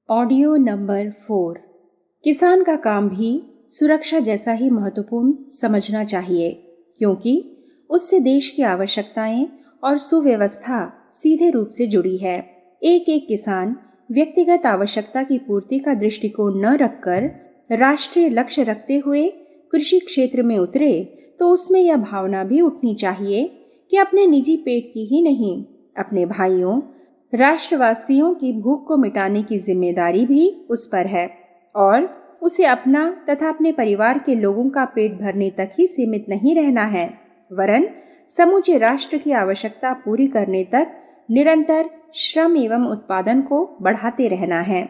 Audio number 4। किसान का काम भी सुरक्षा जैसा ही महत्वपूर्ण समझना चाहिए, क्योंकि उससे देश की आवश्यकताएं और सुव्यवस्था सीधे रूप से जुड़ी है। एक एक किसान व्यक्तिगत आवश्यकता की पूर्ति का दृष्टिकोण न रखकर राष्ट्रीय लक्ष्य रखते हुए कृषि क्षेत्र में उतरे तो उसमें यह भावना भी उठनी चाहिए कि अपने निजी पेट की ही नहीं, अपने भाइयों, राष्ट्रवासियों की भूख को मिटाने की जिम्मेदारी भी उस पर है और उसे अपना तथा अपने परिवार के लोगों का पेट भरने तक ही सीमित नहीं रहना है, वरन समूचे राष्ट्र की आवश्यकता पूरी करने तक निरंतर श्रम एवं उत्पादन को बढ़ाते रहना है।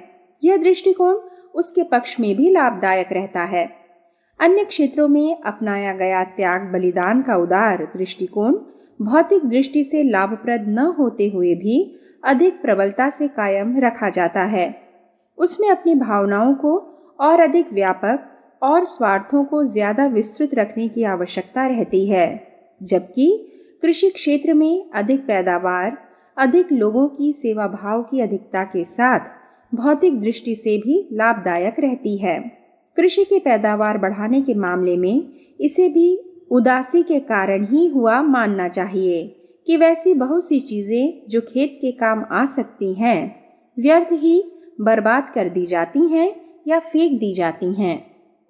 यह दृष्टिकोण उसके पक्ष में भी लाभदायक रहता है। अन्य क्षेत्रों में अपनाया गया त्याग बलिदान का उदार दृष्टिकोण भौतिक दृष्टि से लाभप्रद न होते हुए भी अधिक प्रबलता से कायम रखा जाता है। उसमें अपनी भावनाओं को और अधिक व्यापक और स्वार्थों को ज्यादा विस्तृत रखने की आवश्यकता रहती है, जबकि कृषि क्षेत्र में अधिक पैदावार, अधिक लोगों की सेवा भाव की अधिकता के साथ भौतिक दृष्टि से भी लाभदायक रहती है। कृषि की पैदावार बढ़ाने के मामले में इसे भी उदासी के कारण ही हुआ मानना चाहिए कि वैसी बहुत सी चीजें जो खेत के काम आ सकती हैं व्यर्थ ही बर्बाद कर दी जाती हैं या फेंक दी जाती हैं।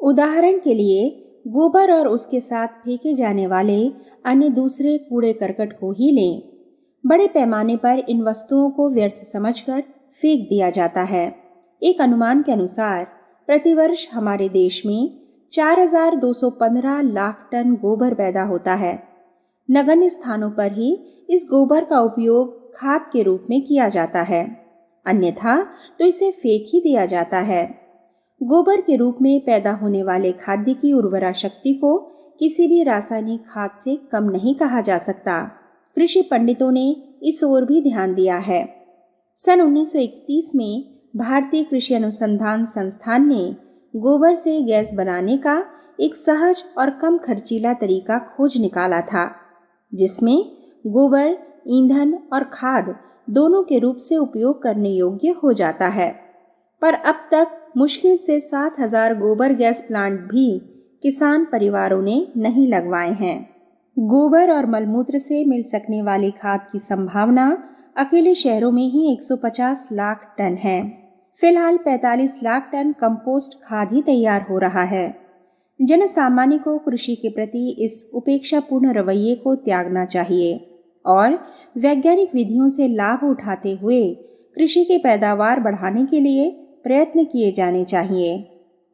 उदाहरण के लिए गोबर और उसके साथ फेंके जाने वाले अन्य दूसरे कूड़े करकट को ही लें। बड़े पैमाने पर इन वस्तुओं को व्यर्थ समझकर फेंक दिया जाता है। एक अनुमान के अनुसार प्रतिवर्ष हमारे देश में 4,215 लाख टन गोबर पैदा होता है। नगण्य स्थानों पर ही इस गोबर का उपयोग खाद के रूप में किया जाता है, अन्यथा तो इसे फेंक ही दिया जाता है। गोबर के रूप में पैदा होने वाले खाद्य की उर्वरा शक्ति को किसी भी रासायनिक खाद से कम नहीं कहा जा सकता। कृषि पंडितों ने इस ओर भी ध्यान दिया है। सन 1931 में भारतीय कृषि अनुसंधान संस्थान ने गोबर से गैस बनाने का एक सहज और कम खर्चीला तरीका खोज निकाला था, जिसमें गोबर ईंधन और खाद दोनों के रूप से उपयोग करने योग्य हो जाता है। पर अब तक मुश्किल से 7,000 गोबर गैस प्लांट भी किसान परिवारों ने नहीं लगवाए हैं। गोबर और मलमूत्र से मिल सकने वाली खाद की संभावना अकेले शहरों में ही 150 लाख टन है। फिलहाल 45 लाख टन कंपोस्ट खाद ही तैयार हो रहा है। जन सामान्य को कृषि के प्रति इस उपेक्षापूर्ण रवैये को त्यागना चाहिए और वैज्ञानिक विधियों से लाभ उठाते हुए कृषि की पैदावार बढ़ाने के लिए प्रयत्न किए जाने चाहिए।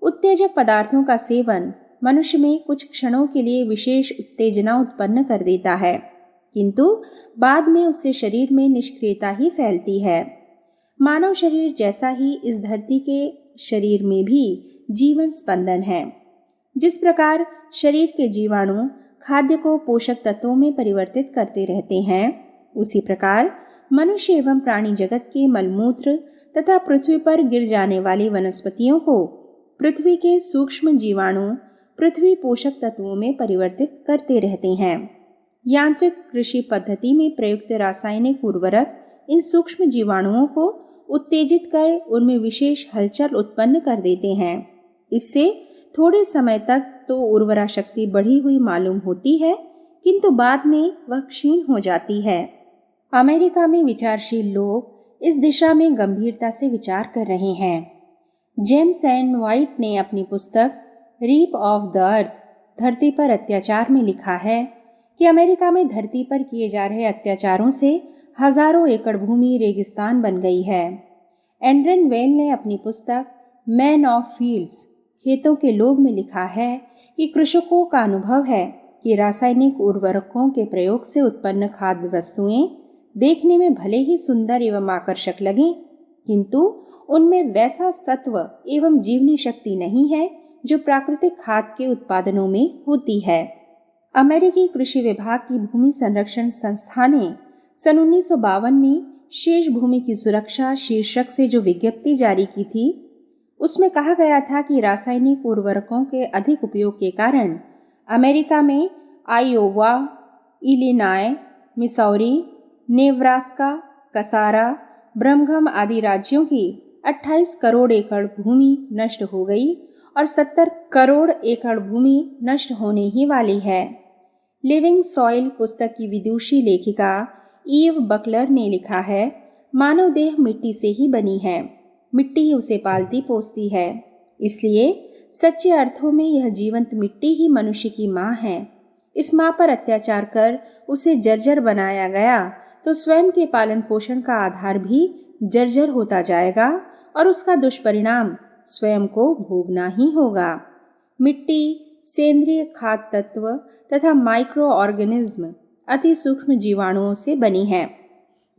उत्तेजक पदार्थों का सेवन मनुष्य में कुछ क्षणों के लिए विशेष उत्तेजना उत्पन्न कर देता है, किंतु बाद में उससे शरीर में निष्क्रियता ही फैलती है। मानव शरीर जैसा ही इस धरती के शरीर में भी जीवन स्पंदन है। जिस प्रकार शरीर के जीवाणु खाद्य को पोषक तत्वों में परिवर्तित करते रहते हैं, उसी प्रकार मनुष्य एवं प्राणी जगत के मलमूत्र तथा पृथ्वी पर गिर जाने वाली वनस्पतियों को पृथ्वी के सूक्ष्म जीवाणु पृथ्वी पोषक तत्वों में परिवर्तित करते रहते हैं। यांत्रिक कृषि पद्धति में प्रयुक्त रासायनिक उर्वरक इन सूक्ष्म जीवाणुओं को उत्तेजित कर उनमें विशेष हलचल उत्पन्न कर देते हैं। इससे थोड़े समय तक तो उर्वरा शक्ति बढ़ी हुई मालूम होती है, किंतु बाद में वह क्षीण हो जाती है। अमेरिका में विचारशील लोग इस दिशा में गंभीरता से विचार कर रहे हैं। जेम्स एन व्हाइट ने अपनी पुस्तक रीप ऑफ द अर्थ, धरती पर अत्याचार में लिखा है कि अमेरिका में धरती पर किए जा रहे अत्याचारों से हजारों एकड़ भूमि रेगिस्तान बन गई है। एंड्रन वेल ने अपनी पुस्तक मैन ऑफ फील्ड्स, खेतों के लोग में लिखा है कि कृषकों का अनुभव है कि रासायनिक उर्वरकों के प्रयोग से उत्पन्न खाद्य वस्तुएं देखने में भले ही सुंदर एवं आकर्षक लगें, किंतु उनमें वैसा सत्व एवं जीवनी शक्ति नहीं है जो प्राकृतिक खाद के उत्पादनों में होती है। अमेरिकी कृषि विभाग की भूमि संरक्षण संस्था ने सन 1952 में शेष भूमि की सुरक्षा शीर्षक से जो विज्ञप्ति जारी की थी, उसमें कहा गया था कि रासायनिक उर्वरकों के अधिक उपयोग के कारण अमेरिका में आयोवा, इलिनॉय, मिसौरी, नेब्रास्का, कसारा, ब्रमघम आदि राज्यों की 28 करोड़ एकड़ भूमि नष्ट हो गई और 70 करोड़ एकड़ भूमि नष्ट होने ही वाली है। लिविंग सॉइल पुस्तक की विदुषी लेखिका ईव बकलर ने लिखा है, मानव देह मिट्टी से ही बनी है, मिट्टी ही उसे पालती पोसती है, इसलिए सच्चे अर्थों में यह जीवंत मिट्टी ही मनुष्य की माँ है। इस माँ पर अत्याचार कर उसे जर्जर बनाया गया तो स्वयं के पालन पोषण का आधार भी जर्जर होता जाएगा और उसका दुष्परिणाम स्वयं को भोगना ही होगा। मिट्टी सेंद्रीय खाद्य तत्व तथा माइक्रो ऑर्गेनिज्म अति सूक्ष्म जीवाणुओं से बनी है।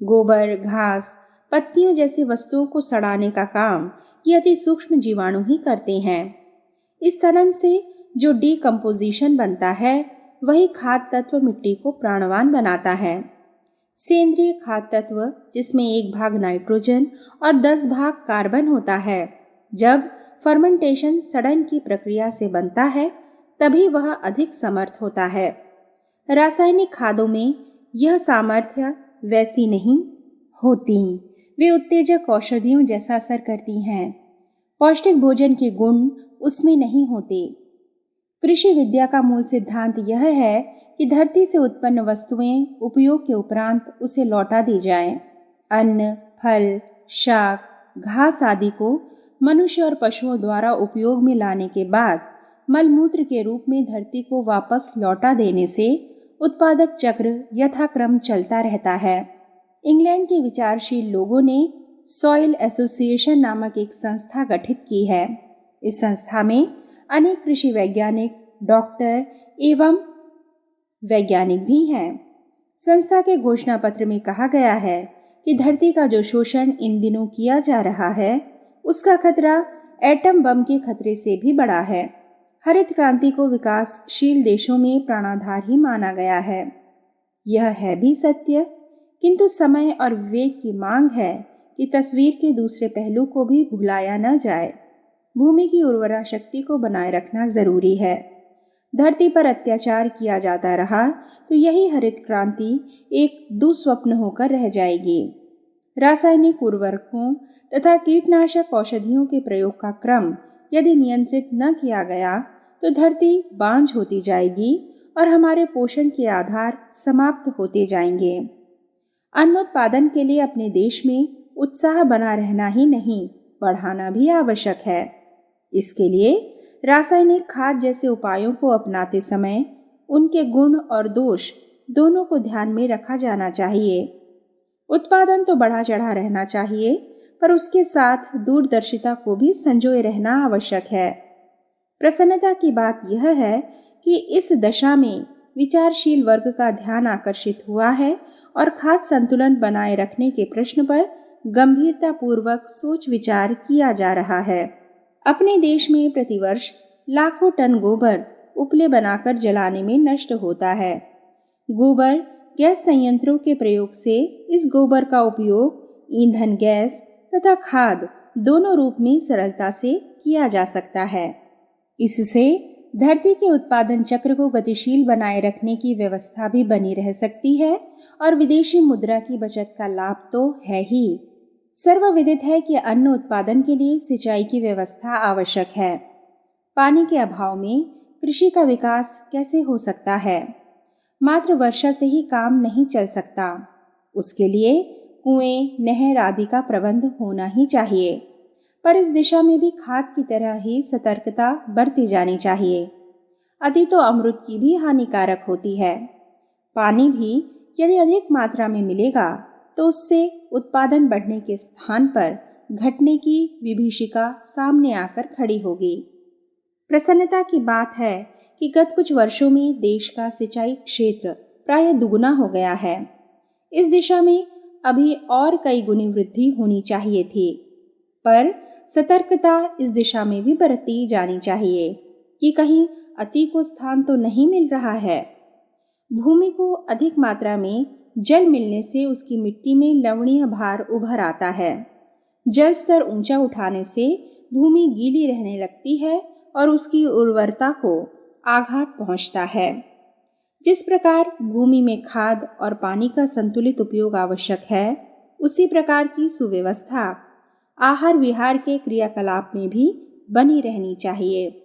गोबर, घास, पत्तियों जैसी वस्तुओं को सड़ाने का काम ये अति सूक्ष्म जीवाणु ही करते हैं। इस सड़न से जो डीकम्पोजिशन बनता है वही खाद्य तत्व मिट्टी को प्राणवान बनाता है। सेंद्रीय खाद्य तत्व जिसमें 1 भाग नाइट्रोजन और 10 भाग कार्बन होता है, जब फर्मेंटेशन सड़न की प्रक्रिया से बनता है तभी वह अधिक समर्थ होता है। रासायनिक खादों में यह सामर्थ्य वैसी नहीं होती, वे उत्तेजक औषधियों जैसा असर करती हैं। पौष्टिक भोजन के गुण उसमें नहीं होते। कृषि विद्या का मूल सिद्धांत यह है कि धरती से उत्पन्न वस्तुएं उपयोग के उपरांत उसे लौटा दी जाएं। अन्न, फल, शाक, घास आदि को मनुष्य और पशुओं द्वारा उपयोग में लाने के बाद मलमूत्र के रूप में धरती को वापस लौटा देने से उत्पादक चक्र यथाक्रम चलता रहता है। इंग्लैंड के विचारशील लोगों ने सॉइल एसोसिएशन नामक एक संस्था गठित की है। इस संस्था में अनेक कृषि वैज्ञानिक, डॉक्टर एवं वैज्ञानिक भी हैं। संस्था के घोषणा पत्र में कहा गया है कि धरती का जो शोषण इन दिनों किया जा रहा है उसका खतरा एटम बम के खतरे से भी बड़ा है। हरित क्रांति को विकासशील देशों में प्राणाधार ही माना गया है। यह है भी सत्य, किंतु समय और विवेक की मांग है कि तस्वीर के दूसरे पहलू को भी भुलाया न जाए। भूमि की उर्वरा शक्ति को बनाए रखना जरूरी है। धरती पर अत्याचार किया जाता रहा तो यही हरित क्रांति एक दुस्वप्न होकर रह जाएगी। रासायनिक उर्वरकों तथा कीटनाशक औषधियों के प्रयोग का क्रम यदि नियंत्रित न किया गया तो धरती बांझ होती जाएगी और हमारे पोषण के आधार समाप्त होते जाएंगे। अन्न उत्पादन के लिए अपने देश में उत्साह बना रहना ही नहीं, बढ़ाना भी आवश्यक है। इसके लिए रासायनिक खाद जैसे उपायों को अपनाते समय उनके गुण और दोष दोनों को ध्यान में रखा जाना चाहिए। उत्पादन तो बढ़ा चढ़ा रहना चाहिए, पर उसके साथ दूरदर्शिता को भी संजोए रहना आवश्यक है। प्रसन्नता की बात यह है कि इस दशा में विचारशील वर्ग का ध्यान आकर्षित हुआ है और खाद्य संतुलन बनाए रखने के प्रश्न पर गंभीरतापूर्वक सोच विचार किया जा रहा है। अपने देश में प्रतिवर्ष लाखों टन गोबर उपले बनाकर जलाने में नष्ट होता है। गोबर गैस संयंत्रों के प्रयोग से इस गोबर का उपयोग ईंधन गैस तथा खाद दोनों रूप में सरलता से किया जा सकता है। इससे धरती के उत्पादन चक्र को गतिशील बनाए रखने की व्यवस्था भी बनी रह सकती है और विदेशी मुद्रा की बचत का लाभ तो है ही। सर्वविदित है कि अन्न उत्पादन के लिए सिंचाई की व्यवस्था आवश्यक है। पानी के अभाव में कृषि का विकास कैसे हो सकता है? मात्र वर्षा से ही काम नहीं चल सकता। उसके लिए कुएं, नहर आदि का प्रबंध होना ही चाहिए। पर इस दिशा में भी खाद की तरह ही सतर्कता बरती जानी चाहिए। अति तो अमृत की भी हानिकारक होती है। पानी भी यदि अधिक मात्रा में मिलेगा तो उससे उत्पादन बढ़ने के स्थान पर घटने की विभीषिका सामने आकर खड़ी होगी। प्रसन्नता की बात है कि गत कुछ वर्षों में देश का सिंचाई क्षेत्र प्राय दुगुना हो गया है। इस दिशा में अभी और कई गुनी वृद्धि होनी चाहिए थी, पर सतर्कता इस दिशा में भी बरती जानी चाहिए कि कहीं अति को स्थान तो नहीं मिल रहा है। भूमि को अधिक मात्रा में जल मिलने से उसकी मिट्टी में लवणीय भार उभर आता है। जल स्तर ऊंचा उठाने से भूमि गीली रहने लगती है और उसकी उर्वरता को आघात पहुंचता है। जिस प्रकार भूमि में खाद और पानी का संतुलित उपयोग आवश्यक है, उसी प्रकार की सुव्यवस्था आहार विहार के क्रियाकलाप में भी बनी रहनी चाहिए।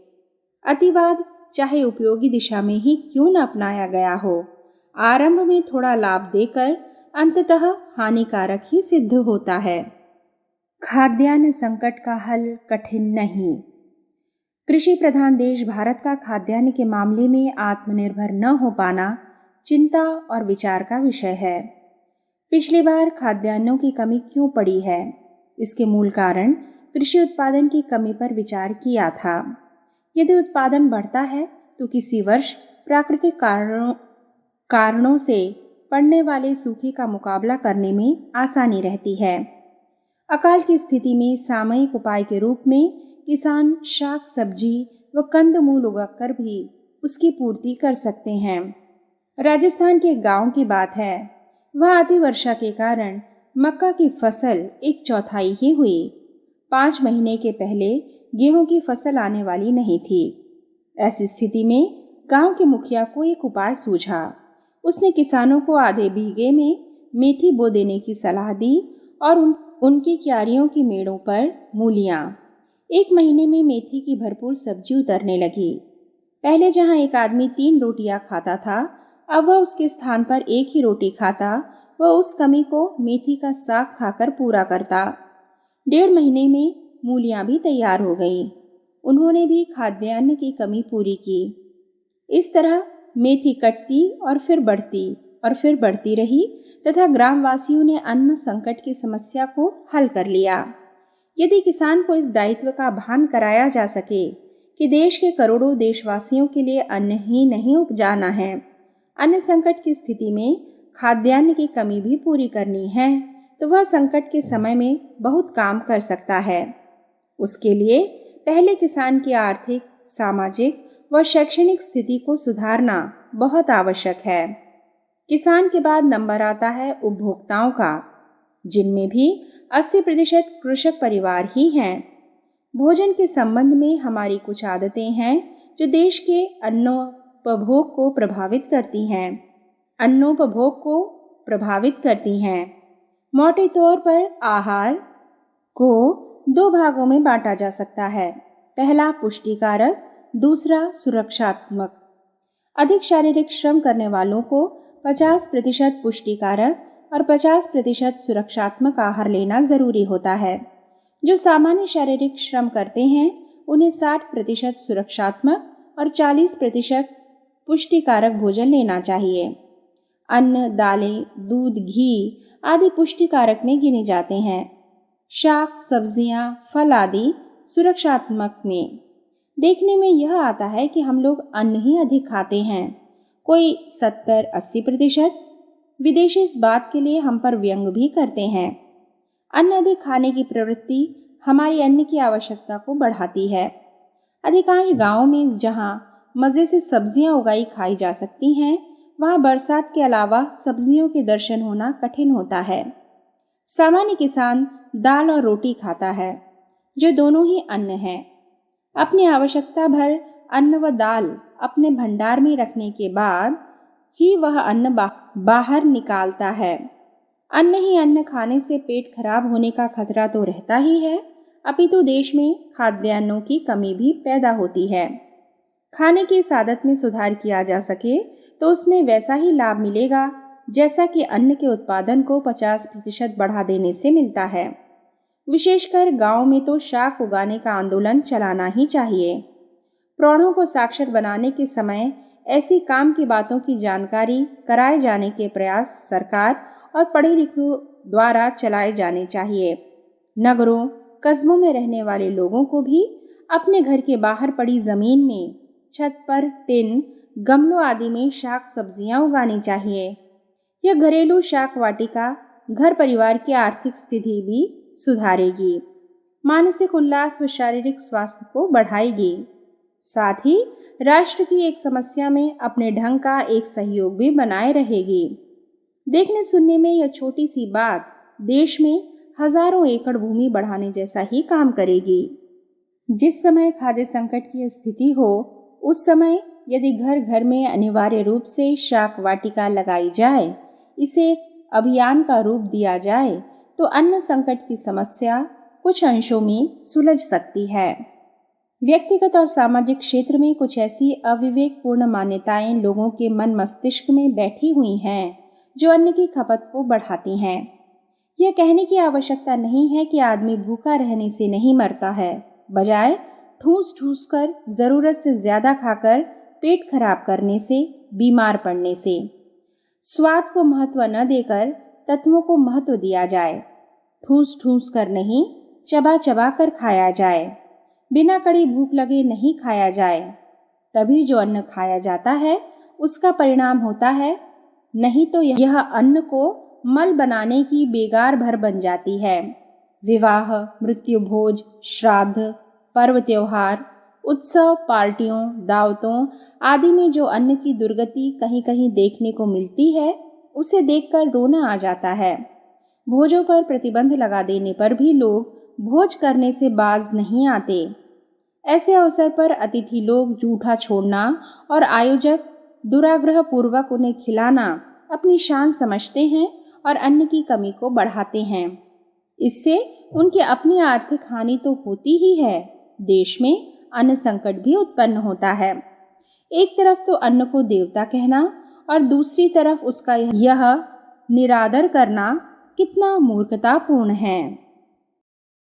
अतिवाद चाहे उपयोगी दिशा में ही क्यों न अपनाया गया हो, आरंभ में थोड़ा लाभ देकर अंततः हानिकारक ही सिद्ध होता है। खाद्यान्न संकट का हल कठिन नहीं। कृषि प्रधान देश भारत का खाद्यान्न के मामले में आत्मनिर्भर न हो पाना चिंता और विचार का विषय है। पिछली बार खाद्यान्नों की कमी क्यों पड़ी है, इसके मूल कारण कृषि उत्पादन की कमी पर विचार किया था। यदि उत्पादन बढ़ता है तो किसी वर्ष प्राकृतिक कारणों से पड़ने वाले सूखे का मुकाबला करने में आसानी रहती है। अकाल की स्थिति में सामयिक उपाय के रूप में किसान शाक सब्जी व कंद मूल उगाकर भी उसकी पूर्ति कर सकते हैं। राजस्थान के गांव की बात है, वहां अति वर्षा के कारण मक्का की फसल 1/4 ही हुई। 5 महीने के पहले गेहूं की फसल आने वाली नहीं थी। ऐसी स्थिति में गांव के मुखिया को एक उपाय सूझा। उसने किसानों को आधे बीघे में मेथी बो देने की सलाह दी और उनकी क्यारियों की मेड़ों पर मूलियां। 1 महीने में मेथी की भरपूर सब्जी उतरने लगी। पहले जहां एक आदमी 3 रोटियां खाता था, अब वह उसके स्थान पर 1 ही रोटी खाता व उस कमी को मेथी का साग खाकर पूरा करता। 1.5 महीने में मूलियां भी तैयार हो गई। उन्होंने भी खाद्यान्न की कमी पूरी की। इस तरह मेथी कटती और फिर बढ़ती रही तथा ग्रामवासियों ने अन्न संकट की समस्या को हल कर लिया। यदि किसान को इस दायित्व का भान कराया जा सके कि देश के करोड़ों देशवासियों के लिए अन्न ही नहीं उपजाना है, अन्न संकट की स्थिति में खाद्यान्न की कमी भी पूरी करनी है, तो वह संकट के समय में बहुत काम कर सकता है। उसके लिए पहले किसान की आर्थिक, सामाजिक व शैक्षणिक स्थिति को सुधारना बहुत आवश्यक है। किसान के बाद नंबर आता है उपभोक्ताओं का, जिनमें भी 80% कृषक परिवार ही हैं। भोजन के संबंध में हमारी कुछ आदतें हैं जो देश के अन्नोपभोग को प्रभावित करती हैं। मोटे तौर पर आहार को 2 भागों में बांटा जा सकता है। पहला पुष्टिकारक, दूसरा सुरक्षात्मक। अधिक शारीरिक श्रम करने वालों को 50% पुष्टिकारक और 50% सुरक्षात्मक आहार लेना जरूरी होता है। जो सामान्य शारीरिक श्रम करते हैं उन्हें 60% सुरक्षात्मक और 40% पुष्टिकारक भोजन लेना चाहिए। अन्न, दालें, दूध, घी आदि पुष्टिकारक में गिने जाते हैं। शाक, सब्जियां, फल आदि सुरक्षात्मक में। देखने में यह आता है कि हम लोग अन्न ही अधिक खाते हैं, कोई 70-80%। विदेशी इस बात के लिए हम पर व्यंग भी करते हैं। अन्न अधिक खाने की प्रवृत्ति हमारी अन्न की आवश्यकता को बढ़ाती है। अधिकांश गांवों में जहां मजे से सब्जियां उगाई खाई जा सकती हैं, वहां बरसात के अलावा सब्जियों के दर्शन होना कठिन होता है। सामान्य किसान दाल और रोटी खाता है, जो दोनों ही अन्न है। अपनी आवश्यकता भर अन्न व दाल अपने भंडार में रखने के बाद ही वह अन्न बाहर निकालता है। अन्न ही अन्न खाने से पेट खराब होने का खतरा तो रहता ही है, अपितु देश में खाद्यान्नों की कमी भी पैदा होती है। खाने की इस आदत में सुधार किया जा सके तो उसमें वैसा ही लाभ मिलेगा जैसा कि अन्न के उत्पादन को 50% बढ़ा देने से मिलता है। विशेषकर गांव में तो शाक उगाने का आंदोलन चलाना ही चाहिए। प्रौढ़ों को साक्षर बनाने के समय ऐसी काम की बातों की जानकारी कराए जाने के प्रयास सरकार और पढ़े लिखों द्वारा चलाए जाने चाहिए। नगरों, कस्बों में रहने वाले लोगों को भी अपने घर के बाहर पड़ी जमीन में, छत पर, टिन, गमलों आदि में शाक सब्जियां उगानी चाहिए। यह घरेलू शाक वाटिका घर परिवार की आर्थिक स्थिति भी सुधारेगी, मानसिक उल्लास व शारीरिक स्वास्थ्य को बढ़ाएगी। साथ ही राष्ट्र की एक समस्या में अपने ढंग का एक सहयोग भी बनाए रहेगी। देखने सुनने में यह छोटी सी बात देश में हजारों एकड़ भूमि बढ़ाने जैसा ही काम करेगी। जिस समय खाद्य संकट की स्थिति हो, उस समय यदि घर घर में अनिवार्य रूप से शाक वाटिका लगाई जाए, इसे एक अभियान का रूप दिया जाए, तो अन्न संकट की समस्या कुछ अंशों में सुलझ सकती है। व्यक्तिगत और सामाजिक क्षेत्र में कुछ ऐसी अविवेकपूर्ण मान्यताएं लोगों के मन मस्तिष्क में बैठी हुई हैं जो अन्न की खपत को बढ़ाती हैं। यह कहने की आवश्यकता नहीं है कि आदमी भूखा रहने से नहीं मरता है, बजाय ठूस ठूस कर जरूरत से ज्यादा खाकर पेट खराब करने से, बीमार पड़ने से। स्वाद को महत्व न देकर तत्वों को महत्व दिया जाए। ठूस ठूस कर नहीं, चबा चबा कर खाया जाए। बिना कड़ी भूख लगे नहीं खाया जाए। तभी जो अन्न खाया जाता है उसका परिणाम होता है, नहीं तो यह अन्न को मल बनाने की बेगार भर बन जाती है। विवाह, मृत्यु भोज, श्राद्ध, पर्व त्योहार, उत्सव, पार्टियों, दावतों आदि में जो अन्न की दुर्गति कहीं कहीं देखने को मिलती है, उसे देखकर रोना आ जाता है। भोजों पर प्रतिबंध लगा देने पर भी लोग भोज करने से बाज नहीं आते। ऐसे अवसर पर अतिथि लोग जूठा छोड़ना और आयोजक दुराग्रह पूर्वक उन्हें खिलाना अपनी शान समझते हैं और अन्न की कमी को बढ़ाते हैं। इससे उनकी अपनी आर्थिक हानि तो होती ही है, देश में अन्न संकट भी उत्पन्न होता है। एक तरफ तो अन्न को देवता कहना और दूसरी तरफ उसका यह निरादर करना कितना मूर्खतापूर्ण है।